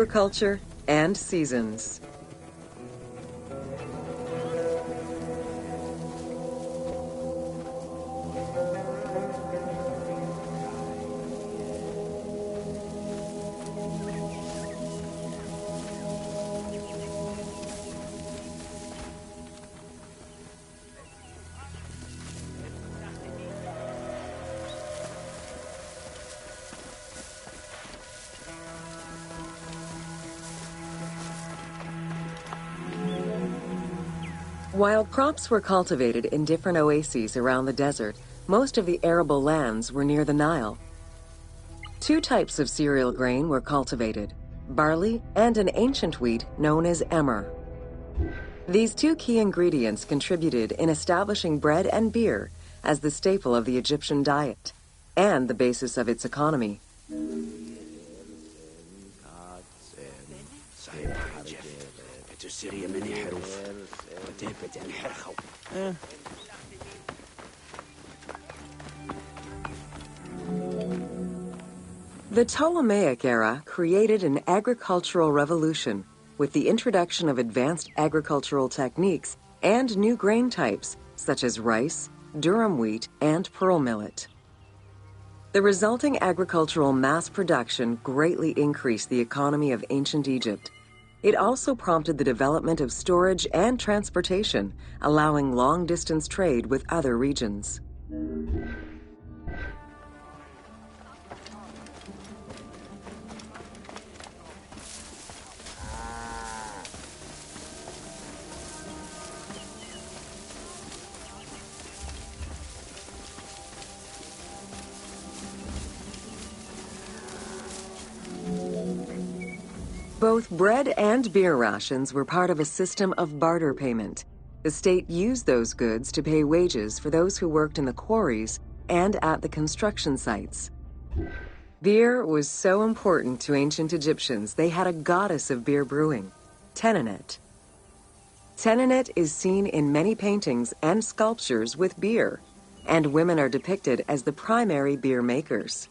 agriculture, and seasons. While crops were cultivated in different oases around the desert, most of the arable lands were near the Nile. Two types of cereal grain were cultivated, barley and an ancient wheat known as emmer. These two key ingredients contributed in establishing bread and beer as the staple of the Egyptian diet and the basis of its economy. The Ptolemaic era created an agricultural revolution with the introduction of advanced agricultural techniques and new grain types such as rice, durum wheat, and pearl millet. The resulting agricultural mass production greatly increased the economy of ancient Egypt. It also prompted the development of storage and transportation, allowing long-distance trade with other regions. Both bread and beer rations were part of a system of barter payment. The state used those goods to pay wages for those who worked in the quarries and at the construction sites. Beer was so important to ancient Egyptians, they had a goddess of beer brewing, Tenenet. Tenenet is seen in many paintings and sculptures with beer, and women are depicted as the primary beer makers.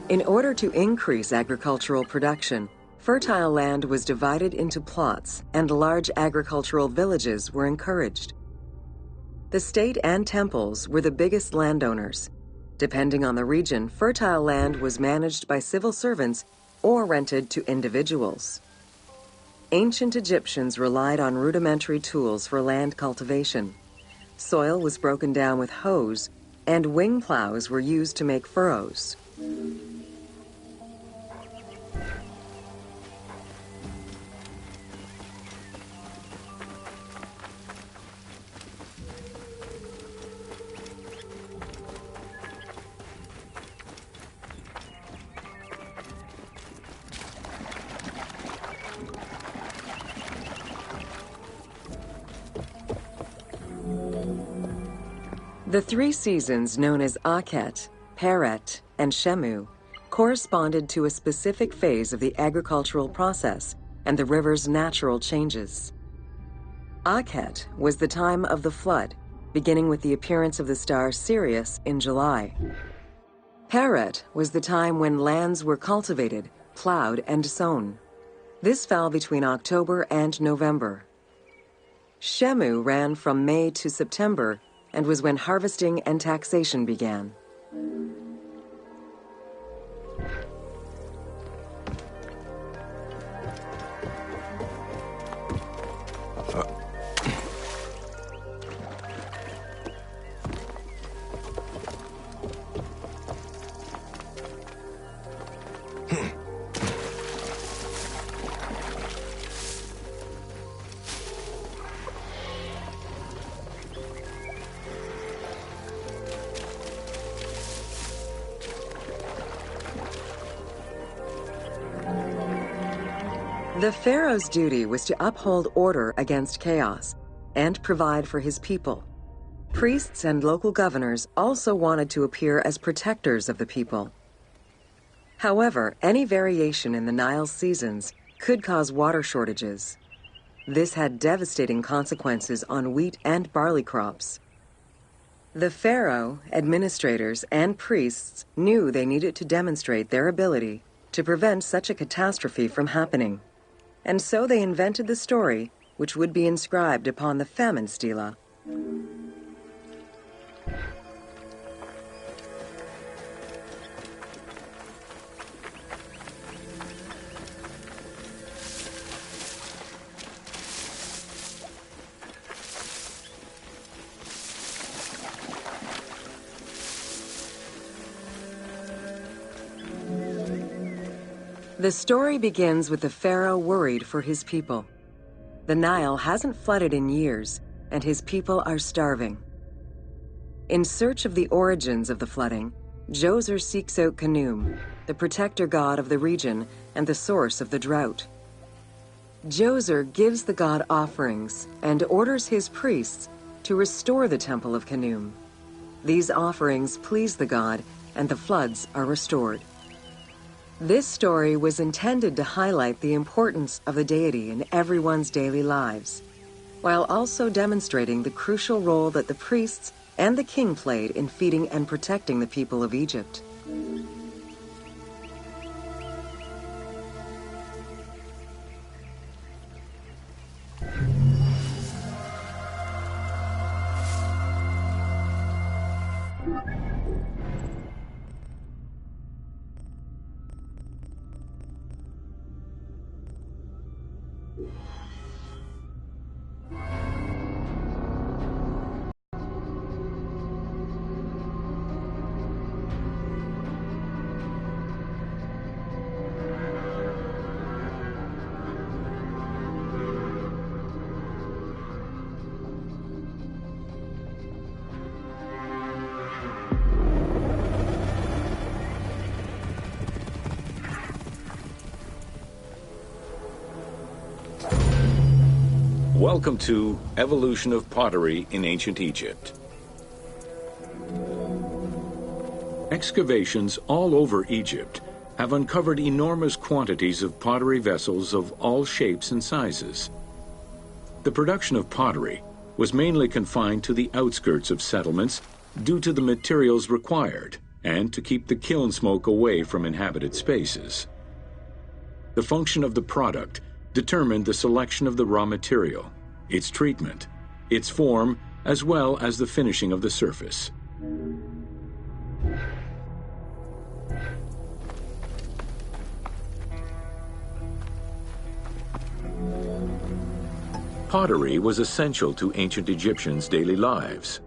In order to increase agricultural production, fertile land was divided into plots and large agricultural villages were encouraged. The state and temples were the biggest landowners. Depending on the region, fertile land was managed by civil servants or rented to individuals. Ancient Egyptians relied on rudimentary tools for land cultivation. Soil was broken down with hoes, and wing plows were used to make furrows. The three seasons known as Akhet, Peret, and Shemu corresponded to a specific phase of the agricultural process and the river's natural changes. Akhet was the time of the flood, beginning with the appearance of the star Sirius in July. Peret was the time when lands were cultivated, plowed, and sown. This fell between October and November. Shemu ran from May to September and was when harvesting and taxation began. The pharaoh's duty was to uphold order against chaos, and provide for his people. Priests and local governors also wanted to appear as protectors of the people. However, any variation in the Nile's seasons could cause water shortages. This had devastating consequences on wheat and barley crops. The pharaoh, administrators, and priests knew they needed to demonstrate their ability to prevent such a catastrophe from happening. And so they invented the story, which would be inscribed upon the famine stela. The story begins with the pharaoh worried for his people. The Nile hasn't flooded in years, and his people are starving. In search of the origins of the flooding, Djoser seeks out Khnum, the protector god of the region and the source of the drought. Djoser gives the god offerings and orders his priests to restore the temple of Khnum. These offerings please the god, and the floods are restored. This story was intended to highlight the importance of the deity in everyone's daily lives, while also demonstrating the crucial role that the priests and the king played in feeding and protecting the people of Egypt. Welcome to Evolution of Pottery in Ancient Egypt. Excavations all over Egypt have uncovered enormous quantities of pottery vessels of all shapes and sizes. The production of pottery was mainly confined to the outskirts of settlements due to the materials required and to keep the kiln smoke away from inhabited spaces. The function of the product determined the selection of the raw material, its treatment, its form, as well as the finishing of the surface. Pottery was essential to ancient Egyptians' daily lives.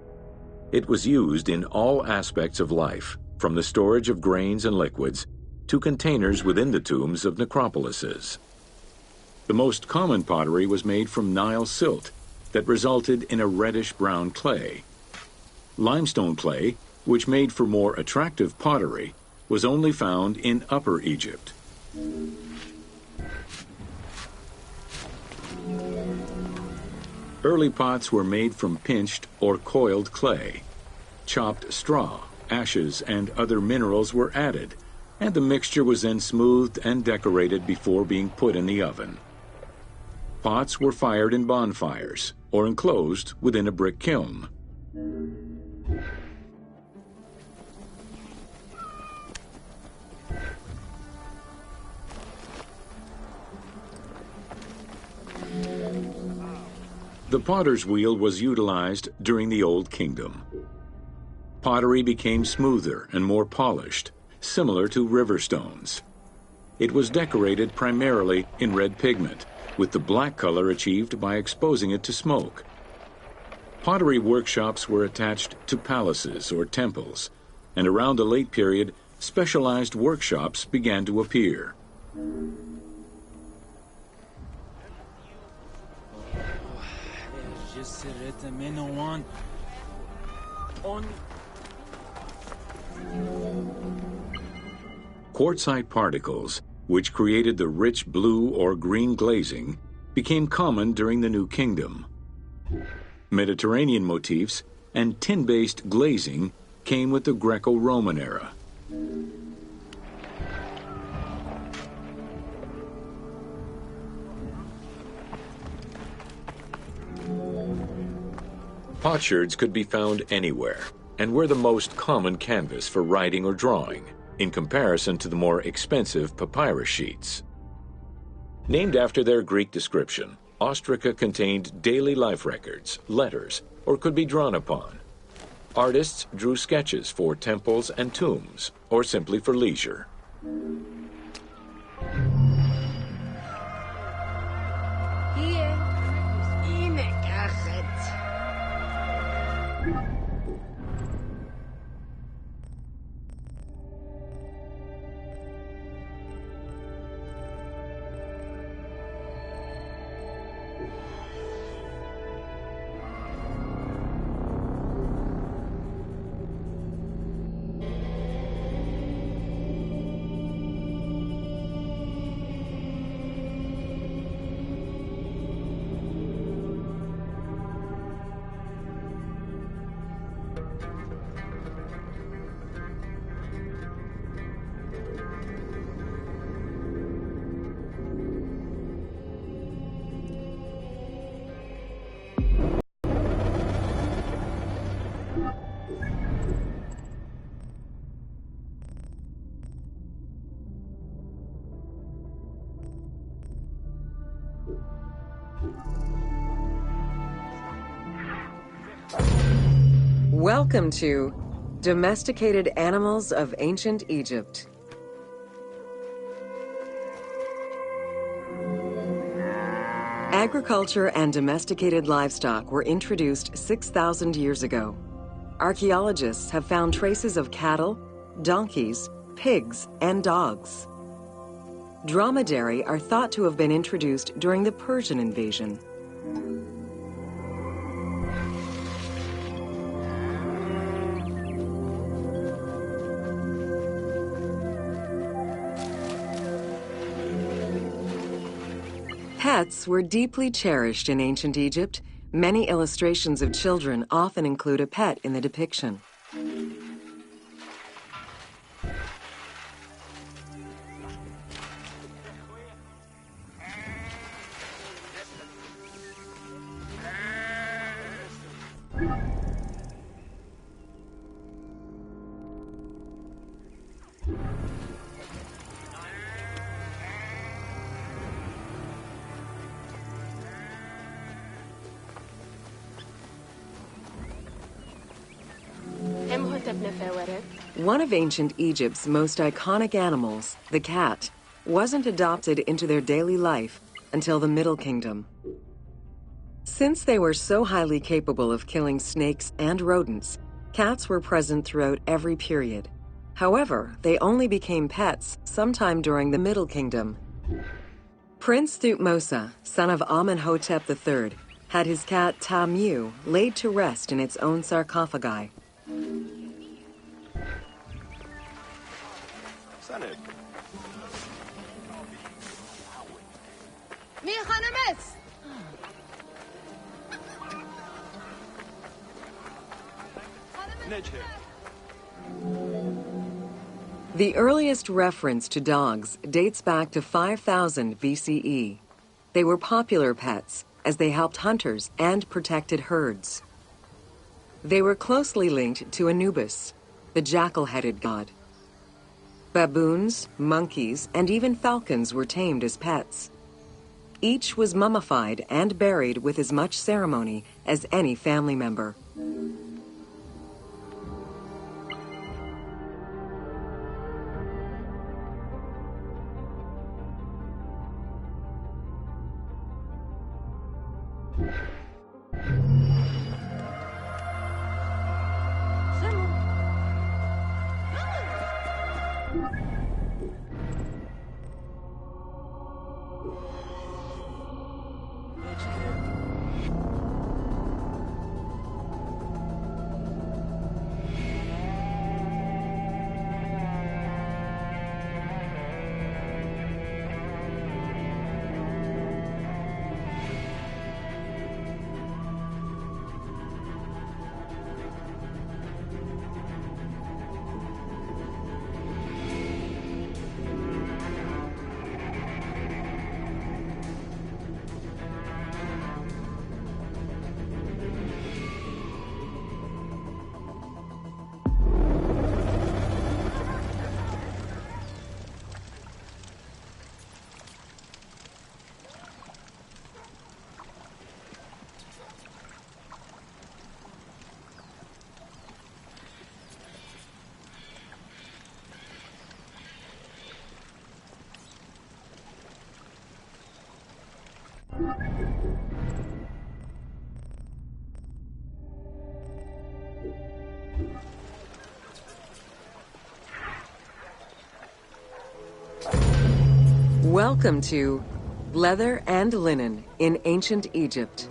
It was used in all aspects of life, from the storage of grains and liquids to containers within the tombs of necropolises. The most common pottery was made from Nile silt that resulted in a reddish-brown clay. Limestone clay, which made for more attractive pottery, was only found in Upper Egypt. Early pots were made from pinched or coiled clay. Chopped straw, ashes, and other minerals were added, and the mixture was then smoothed and decorated before being put in the oven. Pots were fired in bonfires or enclosed within a brick kiln. The potter's wheel was utilized during the Old Kingdom. Pottery became smoother and more polished, similar to river stones. It was decorated primarily in red pigment, with the black color achieved by exposing it to smoke. Pottery workshops were attached to palaces or temples, and around the late period, specialized workshops began to appear. Quartzite particles, which created the rich blue or green glazing, became common during the New Kingdom. Mediterranean motifs and tin-based glazing came with the Greco-Roman era. Potsherds could be found anywhere and were the most common canvas for writing or drawing, in comparison to the more expensive papyrus sheets. Named after their Greek description, ostraca contained daily life records, letters, or could be drawn upon. Artists drew sketches for temples and tombs, or simply for leisure. Welcome to Domesticated Animals of Ancient Egypt. Agriculture and domesticated livestock were introduced 6,000 years ago. Archaeologists have found traces of cattle, donkeys, pigs, and dogs. Dromedary are thought to have been introduced during the Persian invasion. Pets were deeply cherished in ancient Egypt. Many illustrations of children often include a pet in the depiction. One of ancient Egypt's most iconic animals, the cat, wasn't adopted into their daily life until the Middle Kingdom. Since they were so highly capable of killing snakes and rodents, cats were present throughout every period. However, they only became pets sometime during the Middle Kingdom. Prince Thutmose, son of Amenhotep III, had his cat Tamu laid to rest in its own sarcophagi. The earliest reference to dogs dates back to 5000 BCE. They were popular pets as they helped hunters and protected herds. They were closely linked to Anubis, the jackal-headed god. Baboons, monkeys, and even falcons were tamed as pets. Each was mummified and buried with as much ceremony as any family member. Welcome to Leather and Linen in Ancient Egypt.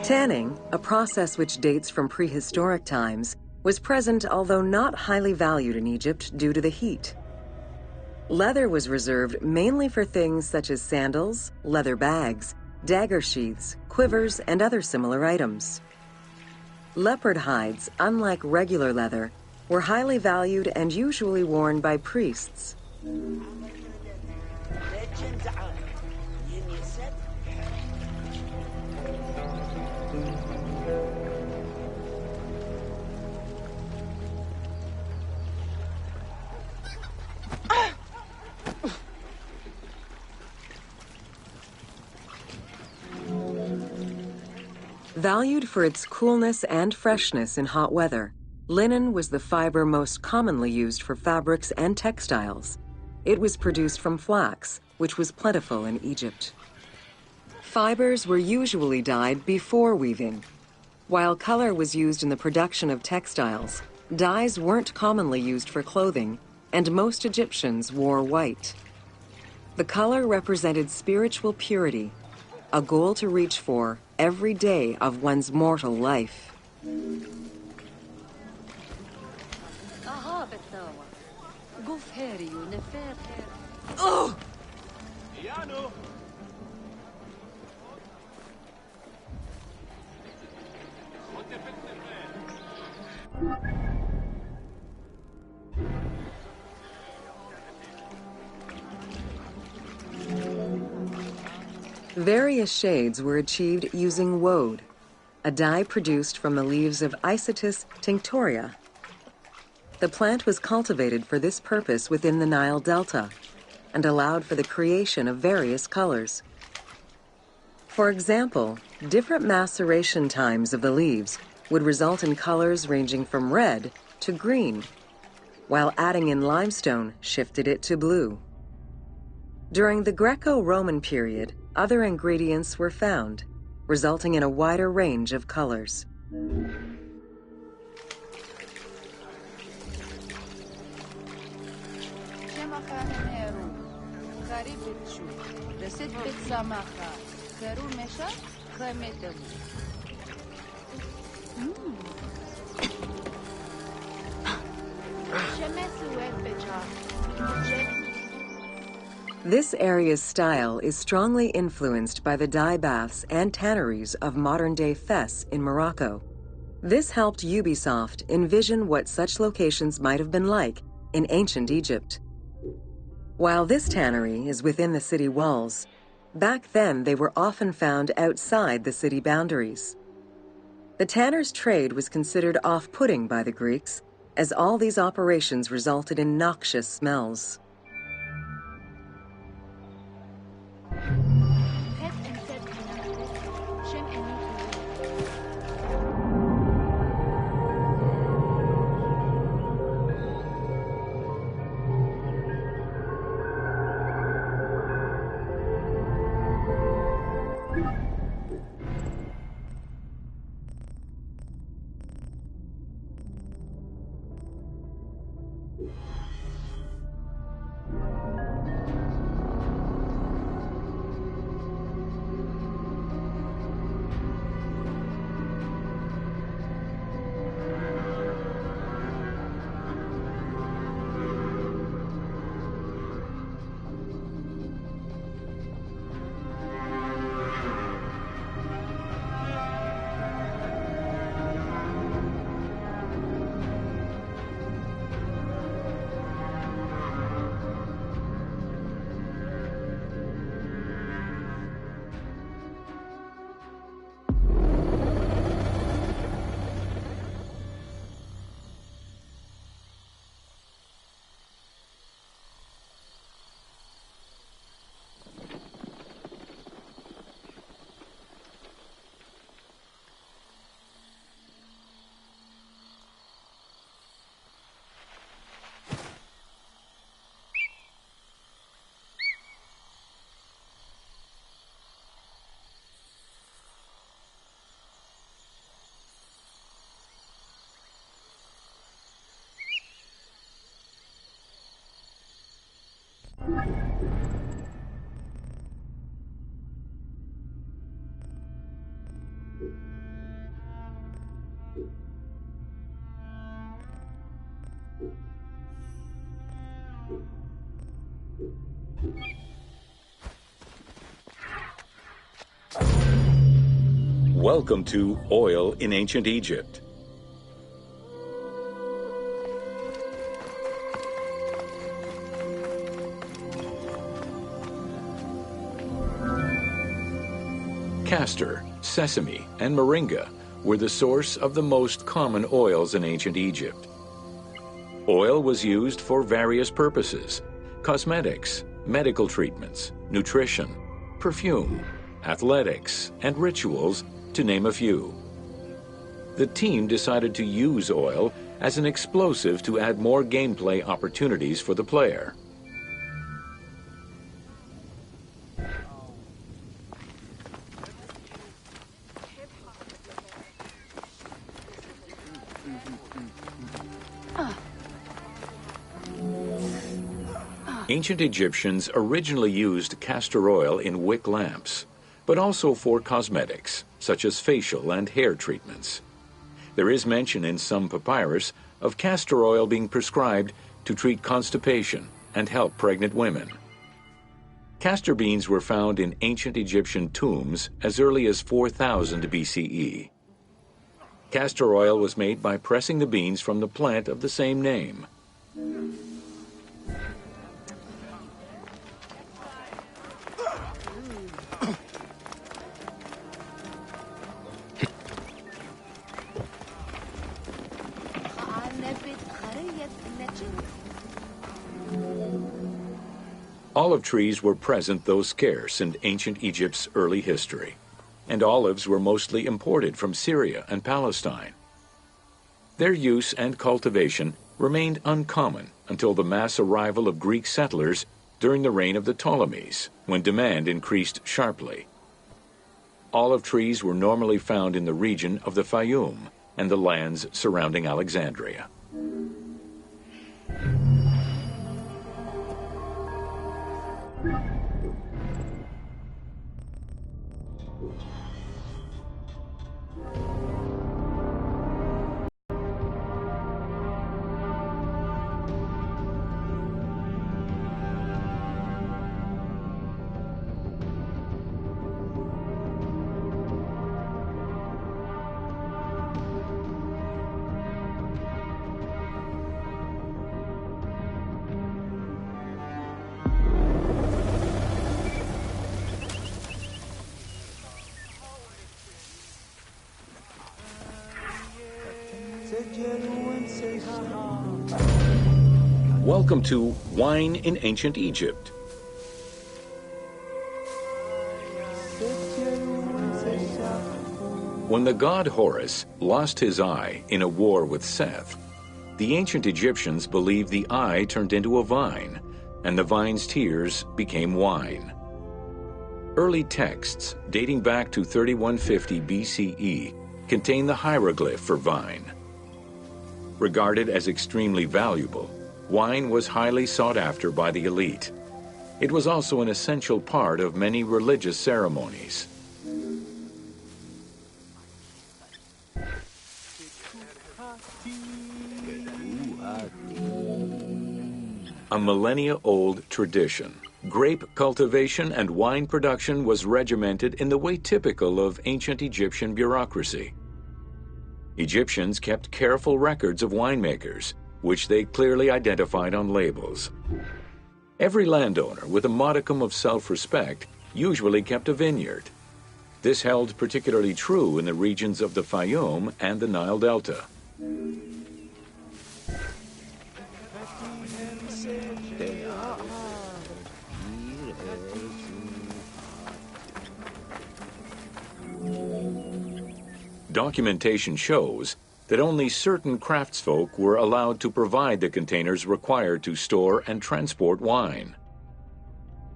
Tanning, a process which dates from prehistoric times, was present although not highly valued in Egypt due to the heat. Leather was reserved mainly for things such as sandals, leather bags, dagger sheaths, quivers, and other similar items. Leopard hides, unlike regular leather, were highly valued and usually worn by priests. Valued for its coolness and freshness in hot weather, linen was the fiber most commonly used for fabrics and textiles. It was produced from flax, which was plentiful in Egypt. Fibers were usually dyed before weaving. While color was used in the production of textiles, dyes weren't commonly used for clothing, and most Egyptians wore white. The color represented spiritual purity, a goal to reach for every day of one's mortal life. Oh! Various shades were achieved using woad, a dye produced from the leaves of Isotis tinctoria. The plant was cultivated for this purpose within the Nile Delta and allowed for the creation of various colors. For example, different maceration times of the leaves would result in colors ranging from red to green, while adding in limestone shifted it to blue. During the Greco-Roman period, other ingredients were found, resulting in a wider range of colors. This area's style is strongly influenced by the dye baths and tanneries of modern-day Fes in Morocco. This helped Ubisoft envision what such locations might have been like in ancient Egypt. While this tannery is within the city walls, back then they were often found outside the city boundaries. The tanner's trade was considered off-putting by the Greeks, as all these operations resulted in noxious smells. Welcome to Oil in Ancient Egypt. Castor, sesame, and moringa were the source of the most common oils in ancient Egypt. Oil was used for various purposes: cosmetics, medical treatments, nutrition, perfume, athletics, and rituals, to name a few. The team decided to use oil as an explosive to add more gameplay opportunities for the player. Ancient Egyptians originally used castor oil in wick lamps, but also for cosmetics, such as facial and hair treatments. There is mention in some papyrus of castor oil being prescribed to treat constipation and help pregnant women. Castor beans were found in ancient Egyptian tombs as early as 4000 BCE. Castor oil was made by pressing the beans from the plant of the same name. Olive trees were present, though scarce, in ancient Egypt's early history, and olives were mostly imported from Syria and Palestine. Their use and cultivation remained uncommon until the mass arrival of Greek settlers during the reign of the Ptolemies, when demand increased sharply. Olive trees were normally found in the region of the Fayum and the lands surrounding Alexandria. Welcome to Wine in Ancient Egypt. When the god Horus lost his eye in a war with Seth, the ancient Egyptians believed the eye turned into a vine, and the vine's tears became wine. Early texts, dating back to 3150 BCE, contain the hieroglyph for vine. Regarded as extremely valuable, wine was highly sought after by the elite. It was also an essential part of many religious ceremonies. A millennia-old tradition, grape cultivation and wine production was regimented in the way typical of ancient Egyptian bureaucracy. Egyptians kept careful records of winemakers, which they clearly identified on labels. Every landowner with a modicum of self-respect usually kept a vineyard. This held particularly true in the regions of the Fayum and the Nile Delta. Documentation shows that only certain craftsfolk were allowed to provide the containers required to store and transport wine.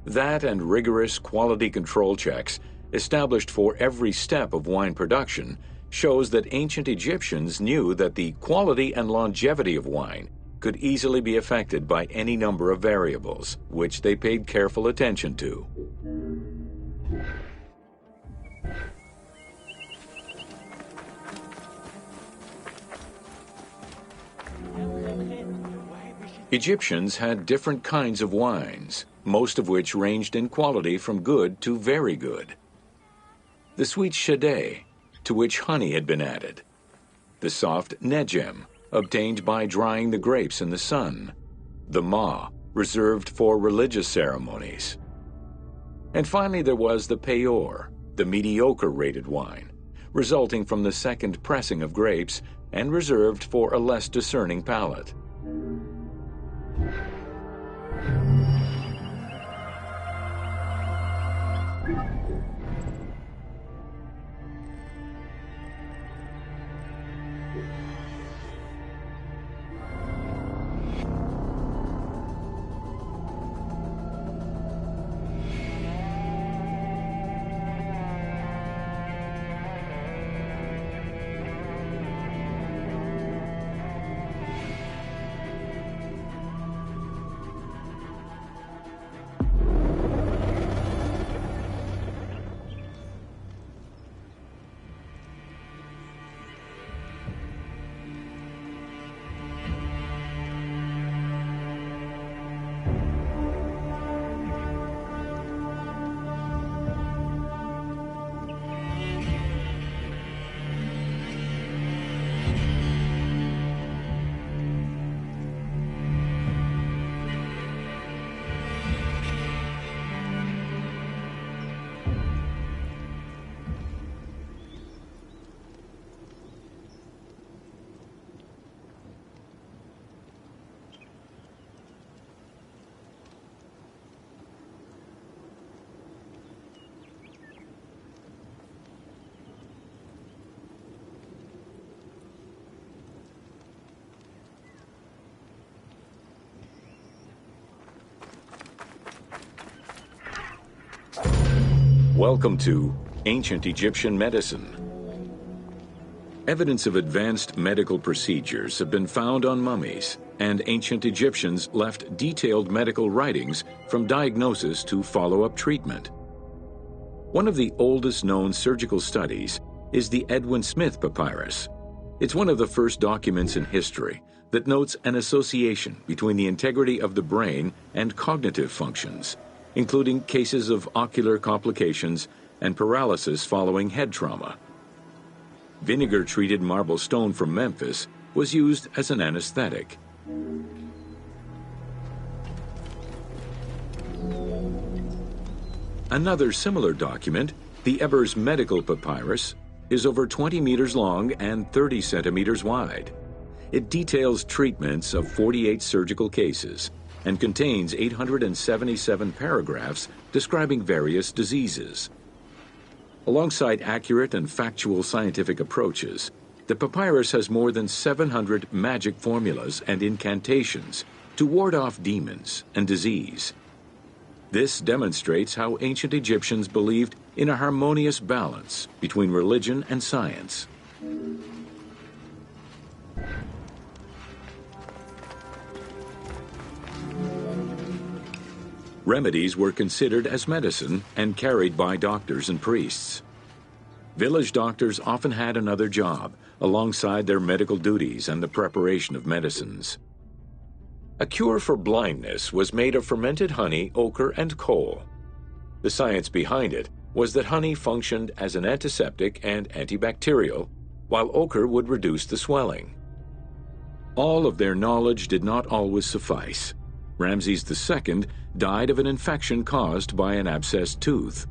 That and rigorous quality control checks established for every step of wine production shows that ancient Egyptians knew that the quality and longevity of wine could easily be affected by any number of variables, which they paid careful attention to. Egyptians had different kinds of wines, most of which ranged in quality from good to very good. The sweet shadé, to which honey had been added. The soft nejem, obtained by drying the grapes in the sun. The ma, reserved for religious ceremonies. And finally there was the peor, the mediocre-rated wine, resulting from the second pressing of grapes and reserved for a less discerning palate. Welcome to Ancient Egyptian Medicine. Evidence of advanced medical procedures have been found on mummies, and ancient Egyptians left detailed medical writings from diagnosis to follow-up treatment. One of the oldest known surgical studies is the Edwin Smith Papyrus. It's one of the first documents in history that notes an association between the integrity of the brain and cognitive functions, including cases of ocular complications and paralysis following head trauma. Vinegar-treated marble stone from Memphis was used as an anesthetic. Another similar document, the Ebers Medical Papyrus, is over 20 meters long and 30 centimeters wide. It details treatments of 48 surgical cases and contains 877 paragraphs describing various diseases. Alongside accurate and factual scientific approaches, the papyrus has more than 700 magic formulas and incantations to ward off demons and disease. This demonstrates how ancient Egyptians believed in a harmonious balance between religion and science. Remedies were considered as medicine and carried by doctors and priests. Village doctors often had another job alongside their medical duties and the preparation of medicines. A cure for blindness was made of fermented honey, ochre, and coal. The science behind it was that honey functioned as an antiseptic and antibacterial, while ochre would reduce the swelling. All of their knowledge did not always suffice. Ramses II died of an infection caused by an abscessed tooth.